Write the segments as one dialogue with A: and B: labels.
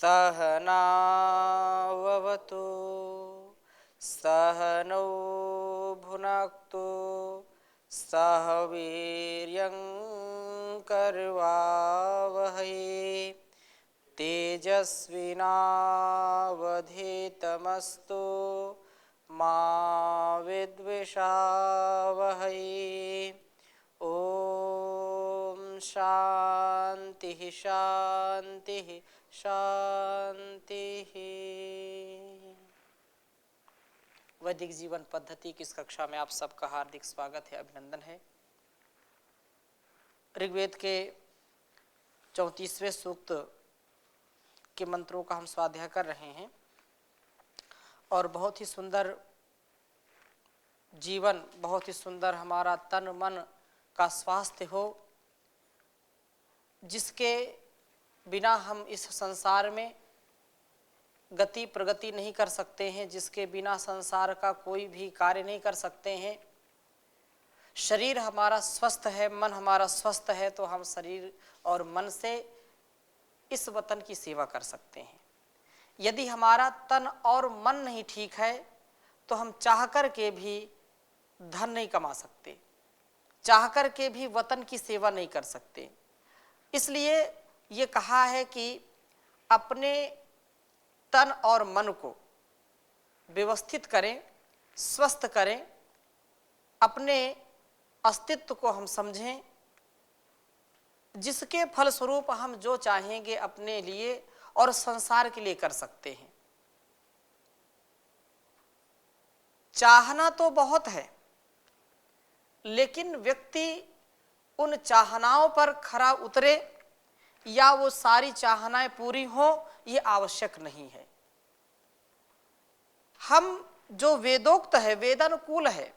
A: सहनाववतु सहनौ भुनक्तु सह वीर्यं करवावहै तेजस्विनावधीतमस्तु मा विद्विषावहै। ओम शांति शांति शांति। वैदिक जीवन पद्धति की इस कक्षा में आप सबका हार्दिक स्वागत है, अभिनंदन है। ऋग्वेद के 34वें सूक्त के मंत्रों का हम स्वाध्याय कर रहे हैं और बहुत ही सुंदर जीवन, बहुत ही सुंदर हमारा तन मन का स्वास्थ्य हो, जिसके बिना हम इस संसार में गति प्रगति नहीं कर सकते हैं, जिसके बिना संसार का कोई भी कार्य नहीं कर सकते हैं। शरीर हमारा स्वस्थ है, मन हमारा स्वस्थ है, तो हम शरीर और मन से इस वतन की सेवा कर सकते हैं। यदि हमारा तन और मन नहीं ठीक है तो हम चाह कर के भी धन नहीं कमा सकते, चाह कर के भी वतन की सेवा नहीं कर सकते। इसलिए ये कहा है कि अपने तन और मन को व्यवस्थित करें, स्वस्थ करें, अपने अस्तित्व को हम समझें, जिसके फलस्वरूप हम जो चाहेंगे अपने लिए और संसार के लिए कर सकते हैं। चाहना तो बहुत है, लेकिन व्यक्ति उन चाहनाओं पर खरा उतरे या वो सारी चाहनाएं पूरी हो, ये आवश्यक नहीं है। हम जो वेदोक्त है, वेदानुकूल है,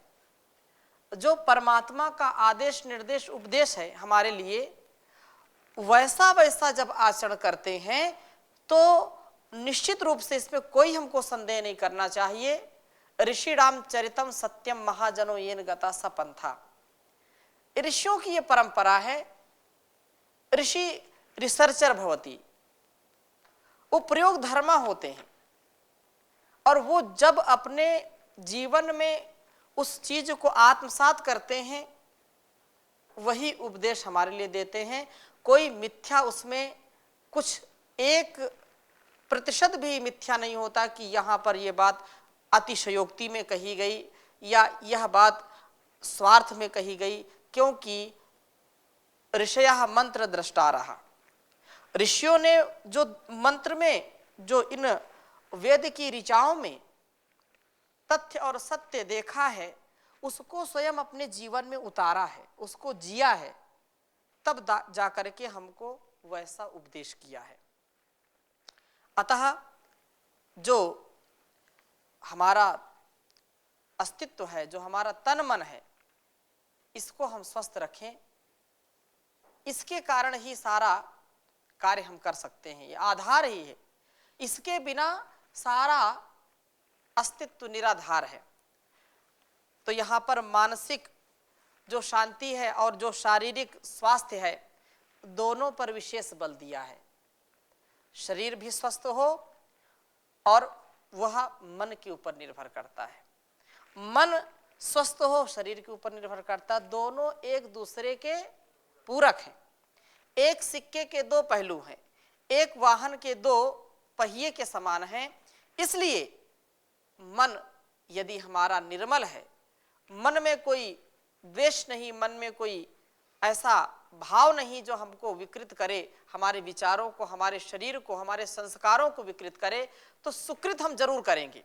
A: जो परमात्मा का आदेश निर्देश उपदेश है हमारे लिए, वैसा वैसा जब आचरण करते हैं तो निश्चित रूप से इसमें कोई हमको संदेह नहीं करना चाहिए। ऋषि रामचरितम सत्यम महाजनो येन गता स पंथा, ऋषियों की ये परंपरा है। ऋषि रिसर्चर भवति, वो प्रयोग धर्मा होते हैं और वो जब अपने जीवन में उस चीज को आत्मसात करते हैं वही उपदेश हमारे लिए देते हैं। कोई मिथ्या उसमें कुछ 1% भी मिथ्या नहीं होता कि यहाँ पर ये बात अतिशयोक्ति में कही गई या यह बात स्वार्थ में कही गई, क्योंकि ऋषयः मंत्र द्रष्टारः, ऋषियों ने जो मंत्र में, जो इन वेद की ऋचाओं में तथ्य और सत्य देखा है, उसको स्वयं अपने जीवन में उतारा है, उसको जिया है, तब जाकर के हमको वैसा उपदेश किया है। अतः जो हमारा अस्तित्व है, जो हमारा तन मन है, इसको हम स्वस्थ रखें। इसके कारण ही सारा कार्य हम कर सकते हैं, ये आधार ही है। इसके बिना सारा अस्तित्व निराधार है। तो यहाँ पर मानसिक जो शांति है और जो शारीरिक स्वास्थ्य है, दोनों पर विशेष बल दिया है। शरीर भी स्वस्थ हो और वह मन के ऊपर निर्भर करता है, मन स्वस्थ हो शरीर के ऊपर निर्भर करता है। दोनों एक दूसरे के पूरक हैं, एक सिक्के के दो पहलू हैं, एक वाहन के दो पहिए के समान हैं। इसलिए मन यदि हमारा निर्मल है, मन में कोई द्वेष नहीं, मन में कोई ऐसा भाव नहीं जो हमको विकृत करे, हमारे विचारों को, हमारे शरीर को, हमारे संस्कारों को विकृत करे, तो सुकृत हम जरूर करेंगे।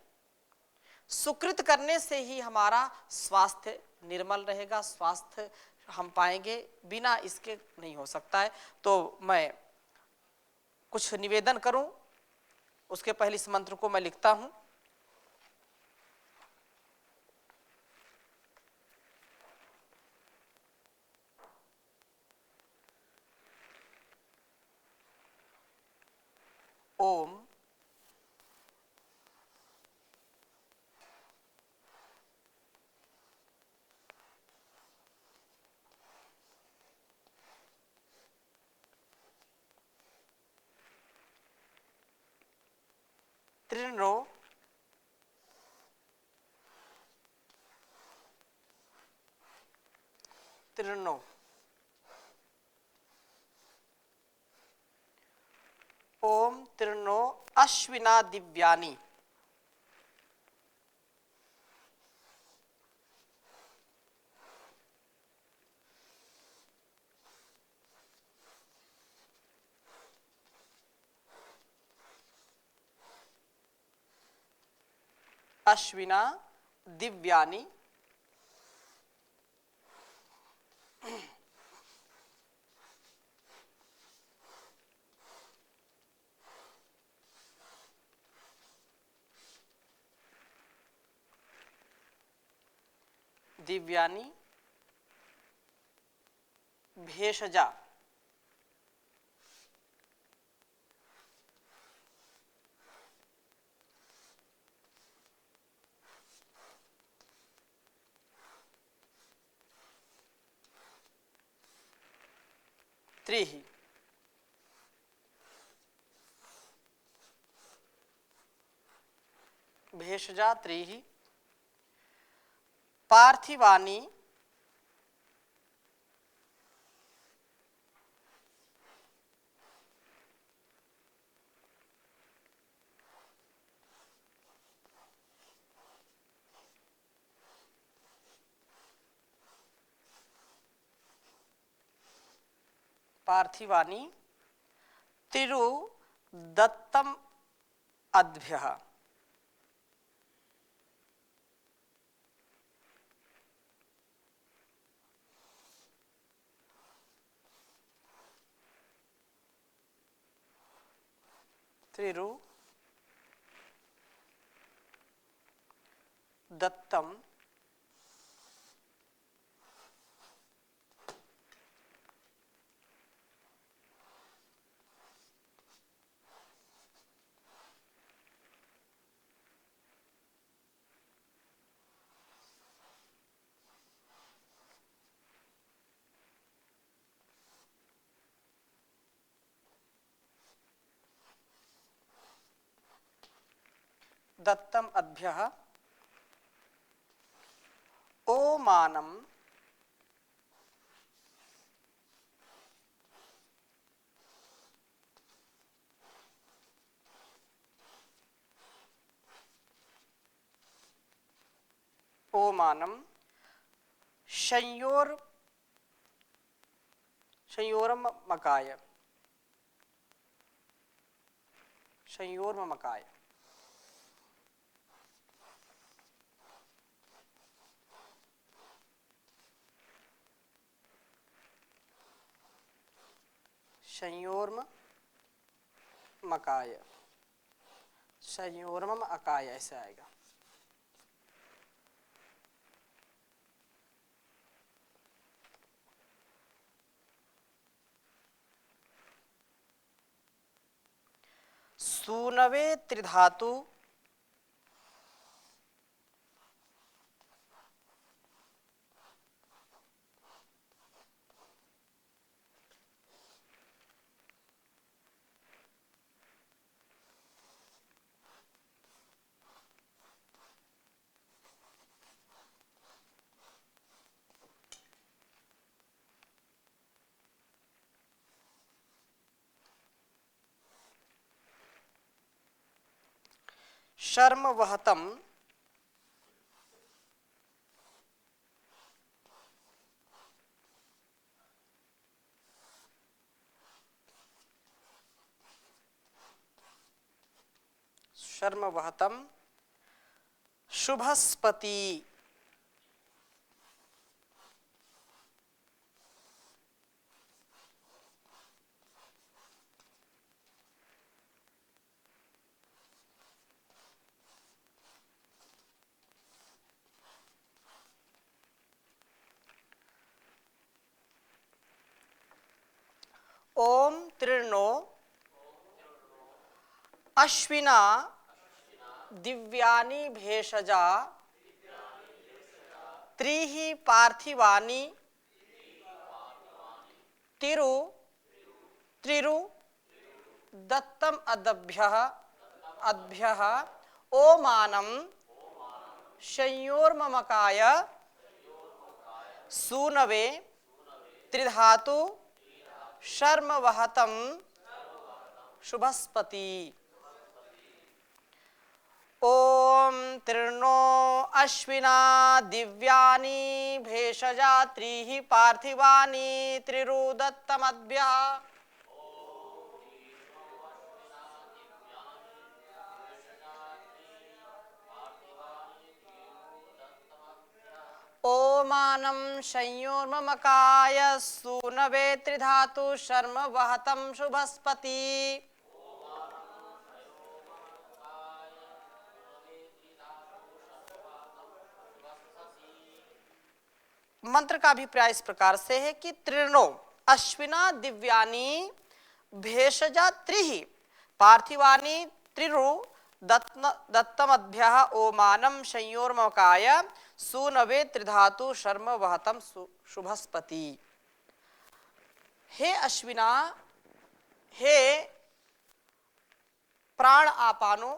A: सुकृत करने से ही हमारा स्वास्थ्य निर्मल रहेगा, स्वास्थ्य हम पाएंगे, बिना इसके नहीं हो सकता है। तो मैं कुछ निवेदन करूं, उसके पहले इस मंत्र को मैं लिखता हूं। ओम त्रिनो त्रिनो ओम त्रिनो अश्विना दिव्यानि अश्विना दिव्यानि दिव्यानि भेषजा त्रिहि भेषजा त्रिहि पार्थिवानि पार्थिवानि तिरु दत्तम अद्भ्यः त्रिरु दत्तम दत्तम अद्भ्यः ओमानम ओमानम संयोरमकाय संयोरमकाय संयोरम मकाय संयोरम अकाय ऐसे आएगा। सूनवे त्रिधातु शर्म वहतम शर्म वहतम शुभस्पति ओम त्रिनो अश्विना दिव्यानि भेषजा त्रिहि पार्थिवानि तिरु त्रिरु दत्तम अद्भ्यः ओमानम संयोर्ममकाय सूनवे त्रिधातु शर्म वहतम शुभस्पति। ओम त्रिर्नो अश्विना दिव्यानि भेषजा त्रिः पार्थिवानि त्रिरुदत्तमद्भ्यः। ओमानं संयोर्ममकाय सूनवे त्रिधातु शर्म वहतं शुभस्पति। मंत्र का अभिप्राय इस प्रकार से है कि त्रिर्णो अश्विना दिव्यानि भेषजा त्रिः पार्थिवानि त्रिरु दत्तमद्भ्यः ओमानं संयोर्ममकाय सूनवे त्रिधातु शर्म वहतम शुभस्पति। हे अश्विना, हे प्राण आपानो,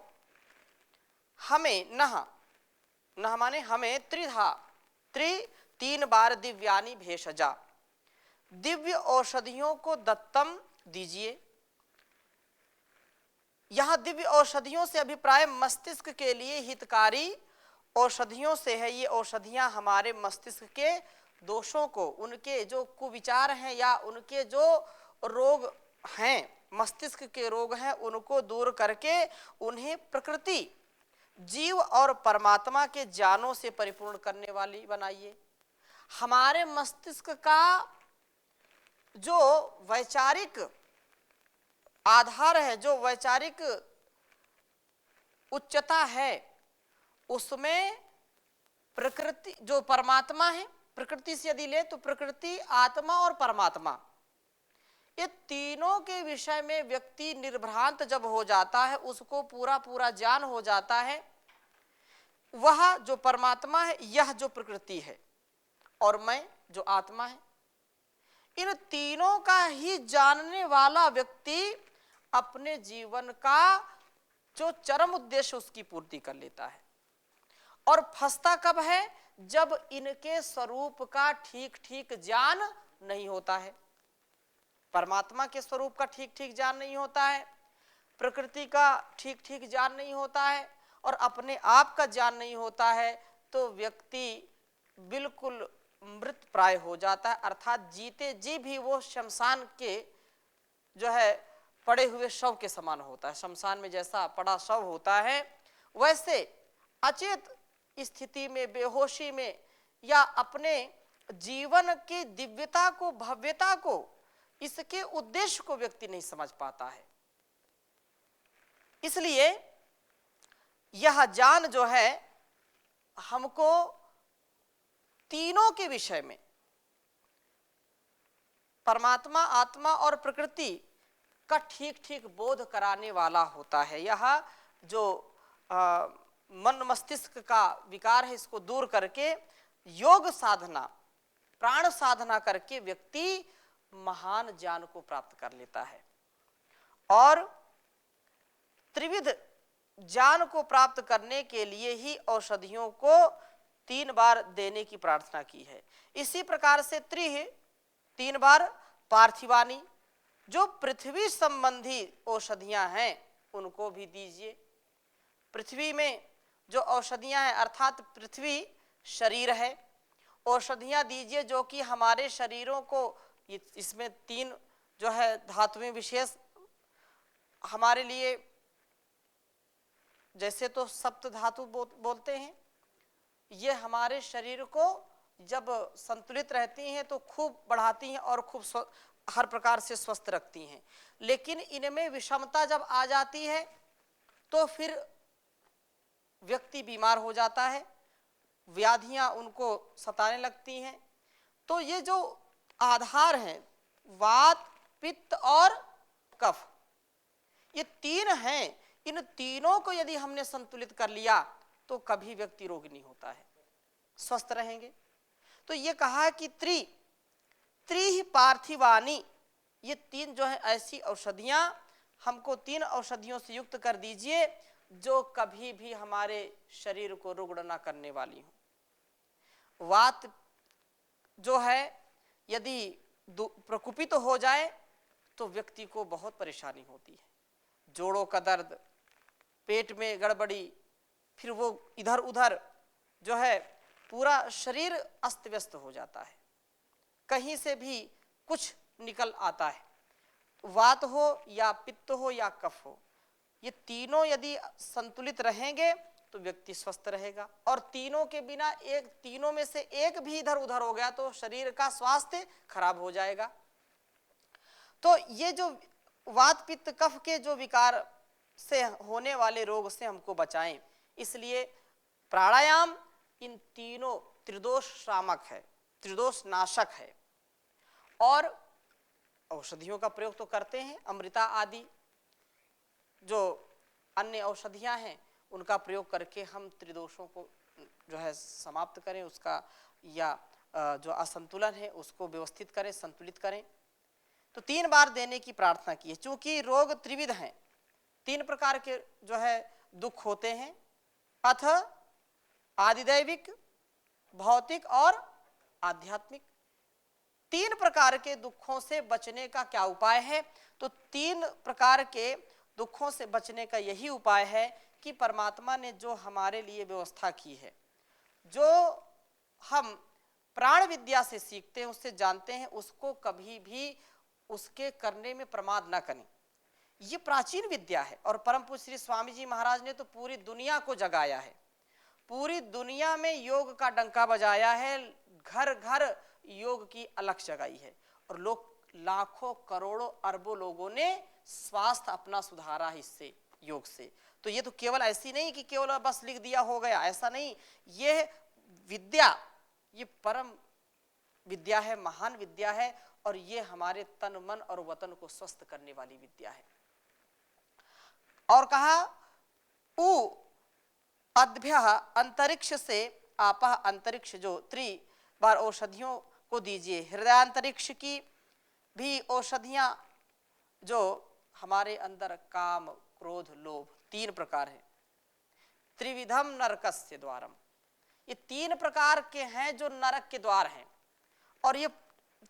A: हमें नह माने हमें त्रिधा तीन बार दिव्यानि भेषजा दिव्य औषधियों को दत्तम दीजिए। यह दिव्य औषधियों से अभिप्राय मस्तिष्क के लिए हितकारी औषधियों से है। ये औषधियां हमारे मस्तिष्क के दोषों को, उनके जो कुविचार हैं या उनके जो रोग हैं, मस्तिष्क के रोग हैं, उनको दूर करके उन्हें प्रकृति, जीव और परमात्मा के ज्ञानों से परिपूर्ण करने वाली बनाइए। हमारे मस्तिष्क का जो वैचारिक आधार है, जो वैचारिक उच्चता है, उसमें प्रकृति जो परमात्मा है, प्रकृति से यदि ले तो प्रकृति, आत्मा और परमात्मा, ये तीनों के विषय में व्यक्ति निर्भ्रांत जब हो जाता है, उसको पूरा पूरा ज्ञान हो जाता है। वह जो परमात्मा है, यह जो प्रकृति है और मैं जो आत्मा है, इन तीनों का ही जानने वाला व्यक्ति अपने जीवन का जो चरम उद्देश्य उसकी पूर्ति कर लेता है। और फंसता कब है? जब इनके स्वरूप का ठीक ठीक ज्ञान नहीं होता है। परमात्मा के स्वरूप का ठीक ठीक ज्ञान नहीं होता है, प्रकृति का ठीक ठीक ज्ञान नहीं होता है और अपने आप का ज्ञान नहीं होता है, तो व्यक्ति बिल्कुल मृत प्राय हो जाता है। अर्थात जीते जी भी वो शमशान के जो है पड़े हुए शव के समान होता है। शमशान में जैसा पड़ा शव होता है, वैसे अचेत स्थिति में, बेहोशी में, या अपने जीवन की दिव्यता को, भव्यता को, इसके उद्देश्य को व्यक्ति नहीं समझ पाता है। इसलिए यह ज्ञान जो है हमको तीनों के विषय में, परमात्मा, आत्मा और प्रकृति का ठीक ठीक बोध कराने वाला होता है। यह जो मन मस्तिष्क का विकार है, इसको दूर करके योग साधना, प्राण साधना करके व्यक्ति महान ज्ञान को प्राप्त कर लेता है। और त्रिविध ज्ञान को प्राप्त करने के लिए ही औषधियों को 3 बार देने की प्रार्थना की है। इसी प्रकार से त्रिह 3 बार पार्थिवानी, जो पृथ्वी संबंधी औषधियां हैं उनको भी दीजिए। पृथ्वी में जो औषधियां हैं, अर्थात पृथ्वी शरीर है, औषधियां दीजिए जो कि हमारे शरीरों को, इसमें 3 जो है धातुएं विशेष हमारे लिए, जैसे तो सप्त धातु बोलते हैं, ये हमारे शरीर को जब संतुलित रहती हैं तो खूब बढ़ाती हैं और खूब हर प्रकार से स्वस्थ रखती हैं। लेकिन इनमें विषमता जब आ जाती है तो फिर व्यक्ति बीमार हो जाता है, व्याधियां उनको सताने लगती हैं। तो ये जो आधार हैं, वात, पित्त और कफ, ये 3 हैं। इन तीनों को यदि हमने संतुलित कर लिया तो कभी व्यक्ति रोगी नहीं होता है, स्वस्थ रहेंगे। तो ये कहा है कि त्रि पार्थिवानी, ये 3 जो है ऐसी औषधियां हमको 3 औषधियों से युक्त कर दीजिए जो कभी भी हमारे शरीर को रुग्ण ना करने वाली हो। वात जो है यदि प्रकुपित हो जाए तो व्यक्ति को बहुत परेशानी होती है। जोड़ों का दर्द, पेट में गड़बड़ी, फिर वो इधर उधर जो है पूरा शरीर अस्त व्यस्त हो जाता है, कहीं से भी कुछ निकल आता है। वात हो या पित्त हो या कफ हो, ये तीनों यदि संतुलित रहेंगे तो व्यक्ति स्वस्थ रहेगा। और तीनों के बिना तीनों में से एक भी इधर उधर हो गया तो शरीर का स्वास्थ्य खराब हो जाएगा। तो ये जो वात पित्त कफ के जो विकार से होने वाले रोग से हमको बचाएं, इसलिए प्राणायाम इन तीनों त्रिदोष शामक है, त्रिदोष नाशक है। और औषधियों का प्रयोग तो करते हैं, अमृता आदि जो अन्य औषधियां हैं उनका प्रयोग करके हम त्रिदोषों को जो है समाप्त करें, उसका या जो असंतुलन है उसको व्यवस्थित करें, संतुलित करें। तो 3 बार देने की प्रार्थना की है। चूंकि रोग त्रिविध हैं, 3 प्रकार के जो है दुख होते हैं, अथ आदिदैविक, भौतिक और आध्यात्मिक। 3 प्रकार के दुखों से बचने का क्या उपाय है? तो 3 प्रकार के दुखों से बचने का यही उपाय है कि परमात्मा ने जो हमारे लिए व्यवस्था की है, जो हम प्राण विद्या से सीखते हैं, उससे जानते हैं, उसको कभी भी उसके करने में प्रमाद न करें। ये प्राचीन विद्या है और परम पूज्य श्री स्वामी जी महाराज ने तो पूरी दुनिया को जगाया है, पूरी दुनिया में योग का डंका बजाया है, घर घर योग की अलख जगाई है और लोग लाखों करोड़ों अरबों लोगों ने स्वास्थ्य अपना सुधारा है इससे, योग से। तो ये तो केवल ऐसी नहीं कि केवल बस लिख दिया हो गया, ऐसा नहीं। ये विद्या, ये परम विद्या है, महान विद्या है और ये हमारे तन मन और वतन को स्वस्थ करने वाली विद्या है। और कहा उ अद्भ्य अंतरिक्ष से आपह, अंतरिक्ष जो 3 बार औषधियों को दीजिए। हृदयांतरिक्ष की भी औषधियां जो हमारे अंदर काम क्रोध लोभ 3 प्रकार है। त्रिविधम नरकस्य द्वारम, ये 3 प्रकार के हैं जो नरक के द्वार हैं। और ये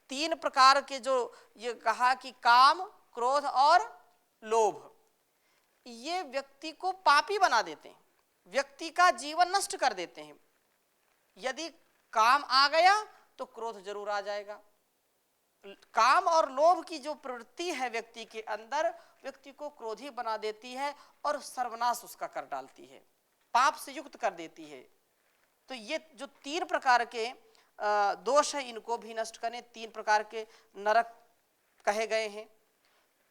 A: 3 प्रकार के जो ये कहा कि काम क्रोध और लोभ, ये व्यक्ति को पापी बना देते हैं, व्यक्ति का जीवन नष्ट कर देते हैं। यदि काम आ गया तो क्रोध जरूर आ जाएगा। काम और लोभ की जो प्रवृत्ति है व्यक्ति के अंदर, व्यक्ति को क्रोधी बना देती है और सर्वनाश उसका कर डालती है, पाप से युक्त कर देती है। तो ये जो 3 प्रकार के दोष है, इनको भी नष्ट करें। 3 प्रकार के नरक कहे गए हैं,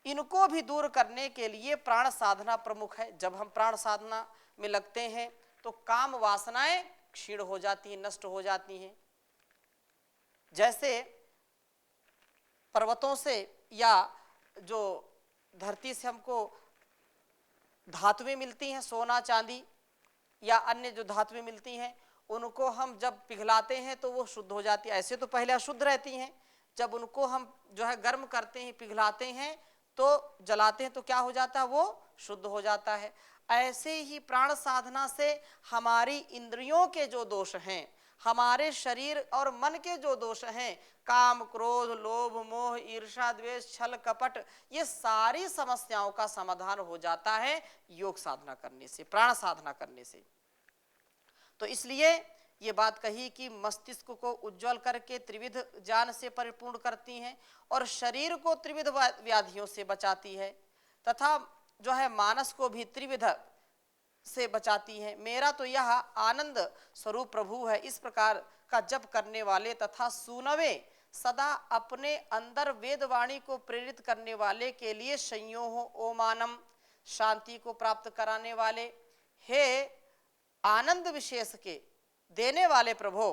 A: इनको भी दूर करने के लिए प्राण साधना प्रमुख है। जब हम प्राण साधना में लगते हैं तो काम वासनाएं क्षीण हो जाती हैं, नष्ट हो जाती हैं। जैसे पर्वतों से या जो धरती से हमको धातुएं मिलती हैं, सोना चांदी या अन्य जो धातुएं मिलती हैं, उनको हम जब पिघलाते हैं तो वो शुद्ध हो जाती है। ऐसे तो पहले अशुद्ध रहती हैं, जब उनको हम जो है गर्म करते हैं, पिघलाते हैं तो जलाते हैं तो क्या हो जाता है? वो शुद्ध हो जाता है। ऐसे ही प्राण साधना से हमारी इंद्रियों के जो दोष हैं, हमारे शरीर और मन के जो दोष हैं, काम क्रोध लोभ मोह ईर्ष्या द्वेष छल कपट, ये सारी समस्याओं का समाधान हो जाता है योग साधना करने से, प्राण साधना करने से। तो इसलिए ये बात कही कि मस्तिष्क को उज्जवल करके त्रिविध ज्ञान से परिपूर्ण करती हैं और शरीर को त्रिविध व्याधियों से बचाती है, तथा जो है मानस को भी त्रिविध से बचाती है। मेरा तो यह आनंद स्वरूप प्रभु है, इस प्रकार का जप करने वाले तथा सुनवे सदा अपने अंदर वेदवाणी को प्रेरित करने वाले के लिए संयोह ओमानम, शांति को प्राप्त कराने वाले, हे आनंद विशेष के देने वाले प्रभो,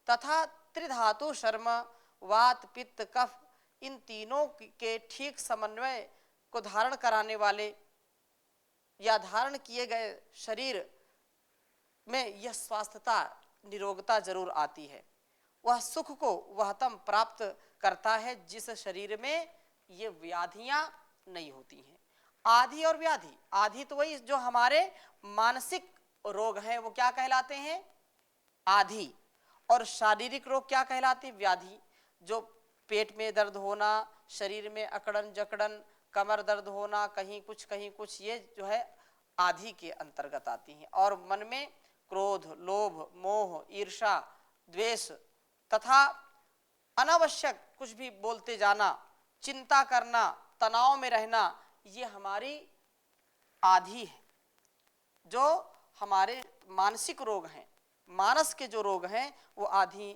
A: तथा त्रिधातु शर्म वात पित्त कफ, इन तीनों के ठीक समन्वय को धारण कराने वाले या धारण किए गए शरीर में यह स्वास्थ्यता निरोगता जरूर आती है। वह सुख को वह तम प्राप्त करता है जिस शरीर में ये व्याधियां नहीं होती हैं। आधि और व्याधि, आधि तो वही जो हमारे मानसिक रोग हैं वो क्या कहलाते हैं, आधि, और शारीरिक रोग क्या कहलाते हैं, व्याधि। जो पेट में दर्द होना, शरीर में अकड़न जकड़न, कमर दर्द होना, कहीं कुछ, ये जो है आधि के अंतर्गत आती हैं। और मन में क्रोध, लोभ, मोह, ईर्षा, द्वेष तथा अनावश्यक कुछ भी बोलते जाना, चिंता करना, तनाव में रहना, ये हमारी आधि है। जो हमारे मानसिक रोग हैं, मानस के जो रोग हैं वो आधि,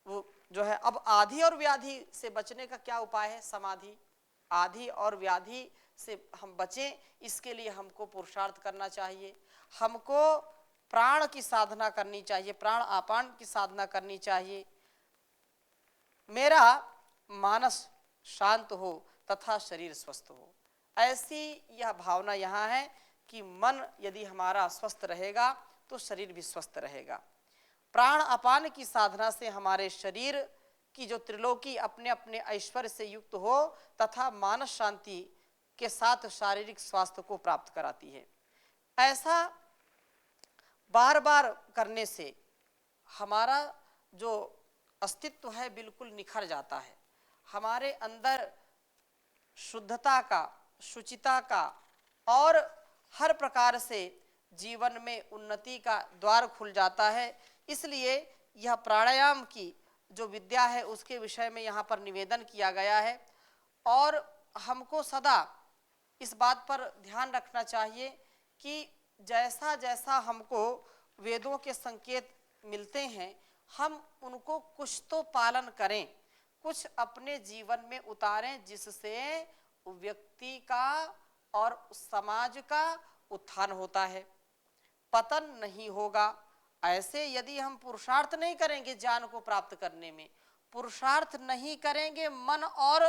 A: वो जो है। अब आधि और व्याधि से बचने का क्या उपाय है, समाधि। आधि और व्याधि से हम बचें, इसके लिए हमको पुरुषार्थ करना चाहिए, हमको प्राण की साधना करनी चाहिए, प्राण आपान की साधना करनी चाहिए। मेरा मानस शांत हो तथा शरीर स्वस्थ हो, ऐसी यह भावना यहाँ है कि मन यदि हमारा स्वस्थ रहेगा तो शरीर भी स्वस्थ रहेगा। प्राण अपान की साधना से हमारे शरीर की जो त्रिलोकी अपने अपने ऐश्वर्य से युक्त हो तथा मानस शांति के साथ शारीरिक स्वास्थ्य को प्राप्त कराती है। ऐसा बार बार करने से हमारा जो अस्तित्व है बिल्कुल निखर जाता है, हमारे अंदर शुद्धता का, शुचिता का और हर प्रकार से जीवन में उन्नति का द्वार खुल जाता है। इसलिए यह प्राणायाम की जो विद्या है उसके विषय में यहाँ पर निवेदन किया गया है। और हमको सदा इस बात पर ध्यान रखना चाहिए कि जैसा जैसा हमको वेदों के संकेत मिलते हैं हम उनको कुछ तो पालन करें, कुछ अपने जीवन में उतारें, जिससे व्यक्ति का और समाज का उत्थान होता है, पतन नहीं होगा। ऐसे यदि हम पुरुषार्थ नहीं करेंगे ज्ञान को प्राप्त करने में, पुरुषार्थ नहीं करेंगे मन और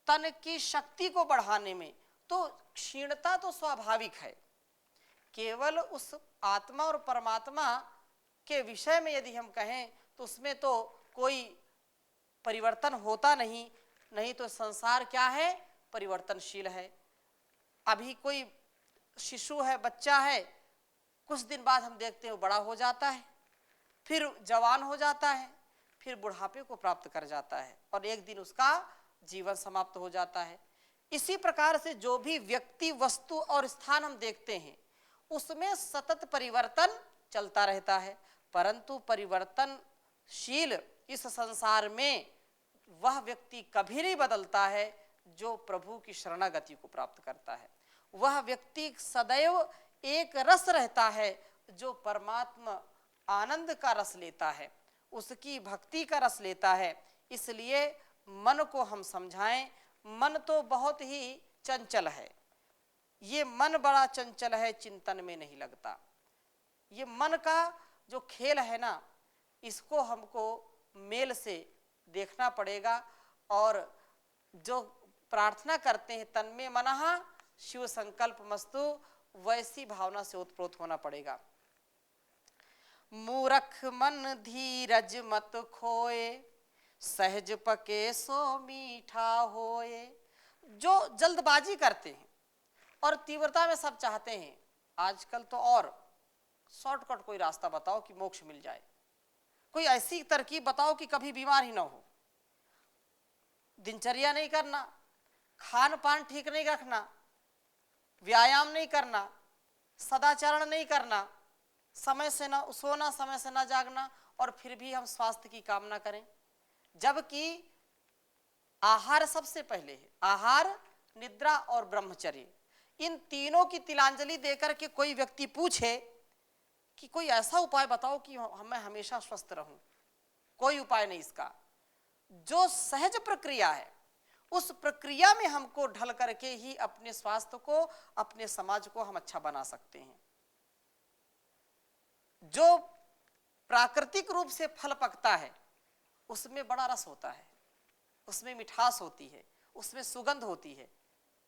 A: तन की शक्ति को बढ़ाने में, तो क्षीणता तो स्वाभाविक है। केवल उस आत्मा और परमात्मा के विषय में यदि हम कहें तो उसमें तो कोई परिवर्तन होता नहीं, नहीं तो संसार क्या है, परिवर्तनशील है। अभी कोई शिशु है, बच्चा है, कुछ दिन बाद हम देखते हैं वो बड़ा हो जाता है, फिर जवान हो जाता है, फिर बुढ़ापे को प्राप्त कर जाता है और एक दिन उसका जीवन समाप्त हो जाता है। इसी प्रकार से जो भी व्यक्ति, वस्तु और स्थान हम देखते हैं उसमें सतत परिवर्तन चलता रहता है, परंतु परिवर्तनशील इस संसार में वह व्यक्ति कभी नहीं बदलता है जो प्रभु की शरणागति को प्राप्त करता है। वह व्यक्ति सदैव एक रस रहता है जो परमात्मा आनंद का रस लेता है, उसकी भक्ति का रस लेता है। इसलिए मन को हम समझाएं, मन तो बहुत ही चंचल है, ये मन बड़ा चंचल है, चिंतन में नहीं लगता। ये मन का जो खेल है ना, इसको हमको मेल से देखना पड़ेगा और जो प्रार्थना करते हैं तन में मनः शिव संकल्प मस्तु, वैसी भावना से उत्प्रोत होना पड़ेगा। मूर्ख मन धीरज मत खोए, सहज पके सो मीठा होए। जो जल्दबाजी करते हैं और तीव्रता में सब चाहते हैं, आजकल तो और शॉर्टकट कोई रास्ता बताओ कि मोक्ष मिल जाए, कोई ऐसी तरकीब बताओ कि कभी बीमार ही ना हो, दिनचर्या नहीं करना, खान पान ठीक नहीं रखना, व्यायाम नहीं करना, सदाचरण नहीं करना, समय से ना सोना, समय से ना जागना, और फिर भी हम स्वास्थ्य की कामना करें, जबकि आहार सबसे पहले है। आहार, निद्रा और ब्रह्मचर्य, इन तीनों की तिलांजलि देकर के कोई व्यक्ति पूछे कि कोई ऐसा उपाय बताओ कि मैं हमेशा स्वस्थ रहूं, कोई उपाय नहीं इसका। जो सहज प्रक्रिया है उस प्रक्रिया में हमको ढल करके ही अपने स्वास्थ्य को, अपने समाज को हम अच्छा बना सकते हैं। जो प्राकृतिक रूप से फल पकता है उसमें बड़ा रस होता है, उसमें मिठास होती है, उसमें सुगंध होती है,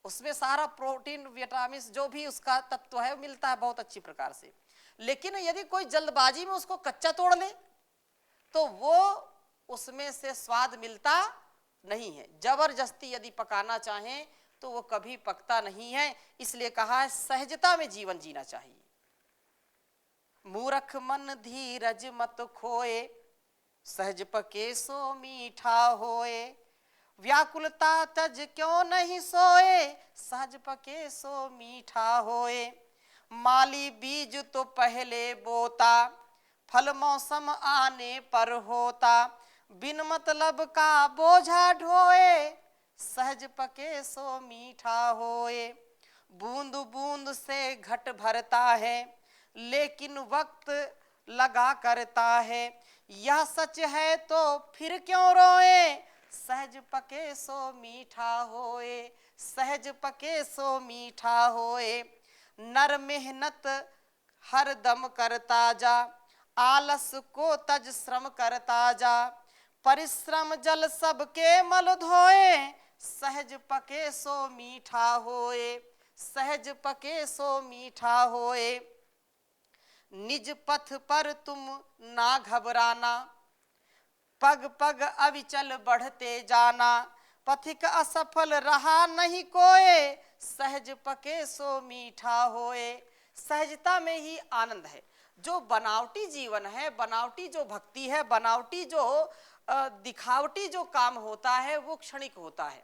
A: उसमें सारा प्रोटीन, विटामिन जो भी उसका तत्व है मिलता है बहुत अच्छी प्रकार से। लेकिन यदि कोई जल्दबाजी में उसको कच्चा तोड़ ले तो वो उसमें से स्वाद मिलता नहीं है। जबरदस्ती यदि पकाना चाहें तो वो कभी पकता नहीं है। इसलिए कहा है सहजता में जीवन जीना चाहिए। मूर्ख मन धीरज मत खोए, सहज पके सो मीठा होए। व्याकुलता तज क्यों नहीं सोए, सहज पके सो मीठा होए। माली बीज तो पहले बोता, फल मौसम आने पर होता। बिन मतलब का बोझा ढोए, सहज पके सो मीठा होए। बूंद बूंद से घट भरता है, लेकिन वक्त लगा करता है। यह सच है तो फिर क्यों रोए, सहज पके सो मीठा होए। सहज पके सो मीठा होए। नर मेहनत हर दम करता जा, आलस को तज श्रम करता जा। परिश्रम जल सबके मल धोए, सहज पके सो मीठा होए। सहज पके सो मीठा होए। निज पथ पर तुम ना घबराना, पग पग अविचल बढ़ते जाना। पथिक असफल रहा नहीं कोए, सहज पके सो मीठा होए। सहजता में ही आनंद है। जो बनावटी जीवन है, बनावटी जो भक्ति है, बनावटी जो दिखावटी जो काम होता है, वो क्षणिक होता है।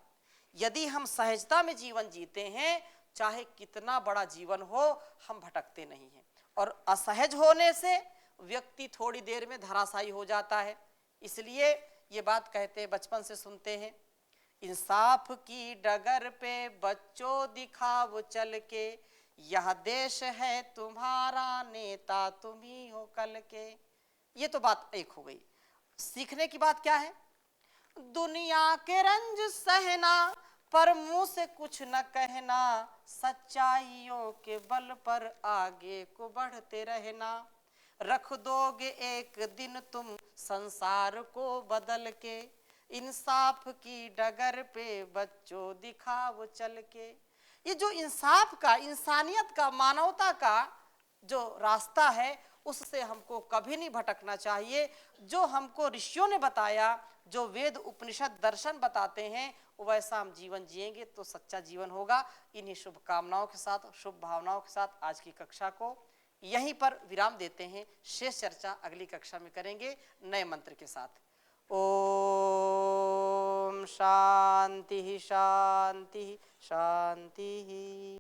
A: यदि हम सहजता में जीवन जीते हैं, चाहे कितना बड़ा जीवन हो, हम भटकते नहीं हैं। और असहज होने से व्यक्ति थोड़ी देर में धराशायी हो जाता है। इसलिए ये बात कहते, बचपन से सुनते हैं, इंसाफ की डगर पे बच्चों दिखाओ चल के, यह देश है तुम्हारा, नेता तुम ही हो कल के। ये तो बात एक हो गई। सीखने की बात क्या है? दुनिया के रंज सहना, पर मुंह से कुछ न कहना। सच्चाइयों के बल पर आगे को बढ़ते रहना। रख दोगे एक दिन तुम संसार को बदल के, इंसाफ की डगर पे बच्चों दिखाओ चल के। ये जो इंसाफ का, इंसानियत का, मानवता का जो रास्ता है, उससे हमको कभी नहीं भटकना चाहिए। जो हमको ऋषियों ने बताया, जो वेद उपनिषद दर्शन बताते हैं, वैसा हम जीवन जिएंगे तो सच्चा जीवन होगा। इन्हीं शुभकामनाओं के साथ, शुभ भावनाओं के साथ आज की कक्षा को यहीं पर विराम देते हैं। शेष चर्चा अगली कक्षा में करेंगे नए मंत्र के साथ। ओम शांति शांति शांति।